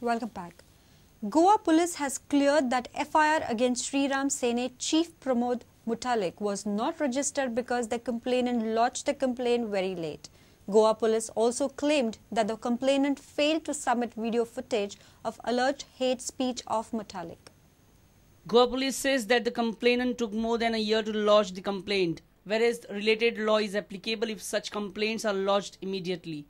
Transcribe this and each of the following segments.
Welcome back. Goa police has cleared that FIR against Sriram Sene Chief Pramod Muthalik was not registered because the complainant lodged the complaint very late. Goa police also claimed that the complainant failed to submit video footage of alleged hate speech of Muthalik. Goa police says that the complainant took more than a year to lodge the complaint, whereas related law is applicable if such complaints are lodged immediately.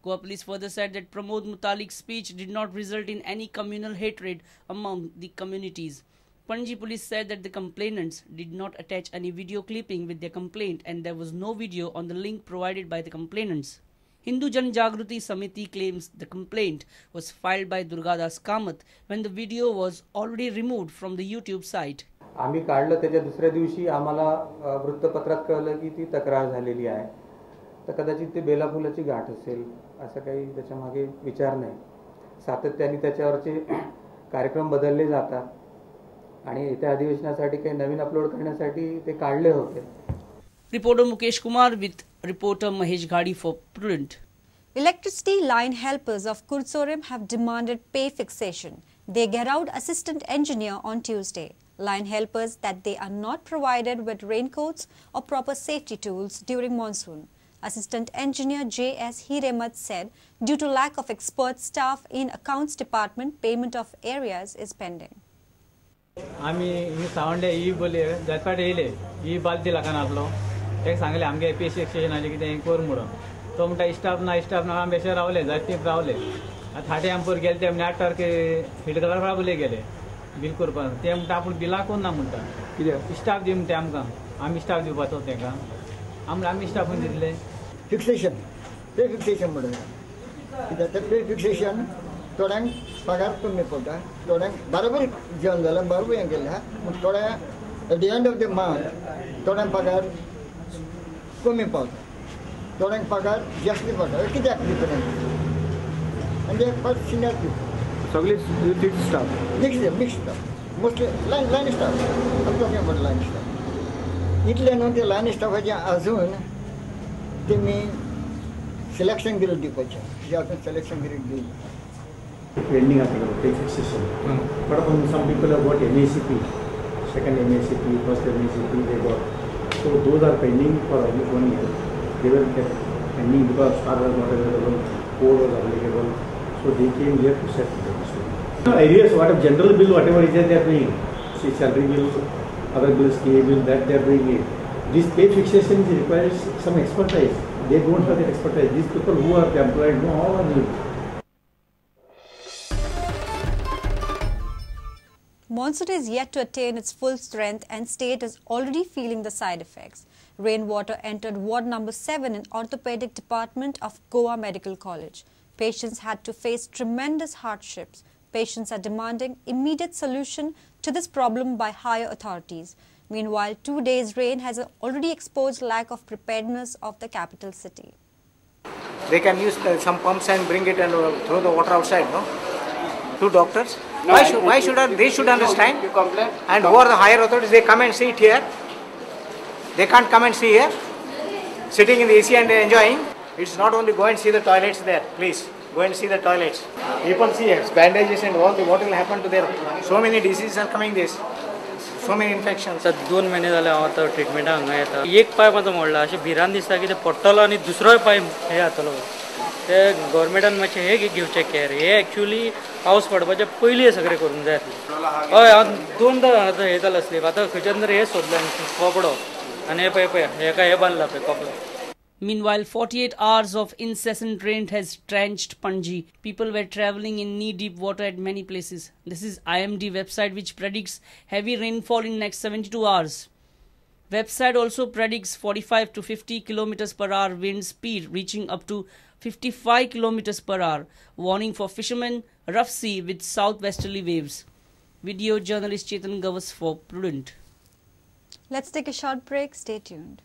Goa police further said that Pramod Muthalik's speech did not result in any communal hatred among the communities. Panji police said that the complainants did not attach any video clipping with their complaint and there was no video on the link provided by the complainants. Hindu Jan Jagruti Samiti claims the complaint was filed by Durgadas Kamath when the video was already removed from the YouTube site. आम्ही काढलं त्याच्या दुसऱ्या दिवशी आम्हाला वृत्तपत्रात कळलं की ती तक्रार झालेली आहे. तर कदाचित ते बेलाफुलाची गाठ असेल असं काही त्याच्या मागे विचार नाही. सातत्याने त्याच्यावरचे कार्यक्रम बदलले जातात आणि येत्या अधिवेशनासाठी काही नवीन अपलोड करण्यासाठी ते काढले होते. Reporter Mukesh Kumar with reporter Mahesh Ghadi for Prudent. Electricity line helpers of Kurtsorim have demanded pay fixation. They get out assistant engineer on Tuesday. Line helpers that they are not provided with raincoats or proper safety tools during monsoon. Assistant engineer J.S. Hiremat said due to lack of expert staff in accounts department, payment of areas is pending. आम्ही ही सावंडे ही बोले जातपाट येले ही बालती लागान आसलो एक सांगले आमगे पे section आले की ते कोर म्हणून तो म्हणटा स्टाफ ना आम बेशे रावले जाती रावले थाटे आमपूर गेले ते 8 तारखे फिट कलर बोले गेले बिल करपाक ते म्हणटा आपूण बिला कोण ना म्हणटा कित्याक स्टाफ दी म्हणटा आमकां आमी स्टाफ दिवपाचो तेका आमी स्टाफून दितले फिक्सेशन पे फिक्सेशन म्हणून कित्याक ते पे फिक्सेशन थोड्यांक पगार कमी पडटा थोड्यांक बरोबर जेवण जालें बरोबर हें केलें पूण थोड्या at the end of the month थोड्यांक पगार कमी पावता थोड्यांक पगार जास्त पडटा कित्याक डिफरंस म्हणजे फर्स्ट सिनियर पीपल सगळे fix staff mix staff mostly line staff am talking about line staff इतले न्हू ते लायन स्टाफाचे अजून तेमी सिलेक्शन ग्रेड दिवपाचें जे हातून सिलेक्शन ग्रेड दिवं pending at the pay fixation. But some people have got MACP, second MACP, first MACP they got. So those are pending for almost 1 year. They were kept pending because star was not available, code was available. So they came here to set the issue. Areas, what a general bill, whatever is there, they are doing. See, salary bill, other bills, KA bill, that they are doing it. This pay fixation requires some expertise. They don't have that expertise. These people who are employed know all of it. Monsoon is yet to attain its full strength and state is already feeling the side effects. Rainwater entered ward number 7 in orthopedic department of Goa Medical College. Patients had to face tremendous hardships. Patients are demanding immediate solution to this problem by higher authorities. Meanwhile, 2 days rain has already exposed lack of preparedness of the capital city. They can use some pumps and bring it and throw the water outside, no? To doctors. No, why should they should understand? And who are the higher authorities? They come and see it here. They can't come and see here. Sitting in the AC and enjoying. It's not only go and see the toilets there. Please go and see the toilets. People see bandages and all. What will happen to their? So many diseases are coming. This. So many infections. 2 महिने झाले आता treatment हांगा येता. एक पाय माझा मोडला. अशे भिरान दिसता की ते पडटलो आणि दुसरोय पाय हे जातलो. ते गव्हर्नमेंटान मातशें हे घेवचें केअर हे एक्चुअली पावस पडपाचे पयलीं सगळें करूंक जाय आसलें. हय हांव 2दा हे जालां स्लीप आतां खंयच्यान तरी हे सोदलें कपडो आनी हे पळय हेका हे बांदला पळय कपडो. Meanwhile, 48 hours of incessant rain has drenched Panji. People were travelling in knee-deep water at many places. This is IMD website which predicts heavy rainfall in next 72 hours. Website also predicts 45 to 50 km per hour wind speed reaching up to 55 km per hour. Warning for fishermen, rough sea with southwesterly waves. Video journalist Chetan Gavas for Prudent. Let's take a short break. Stay tuned.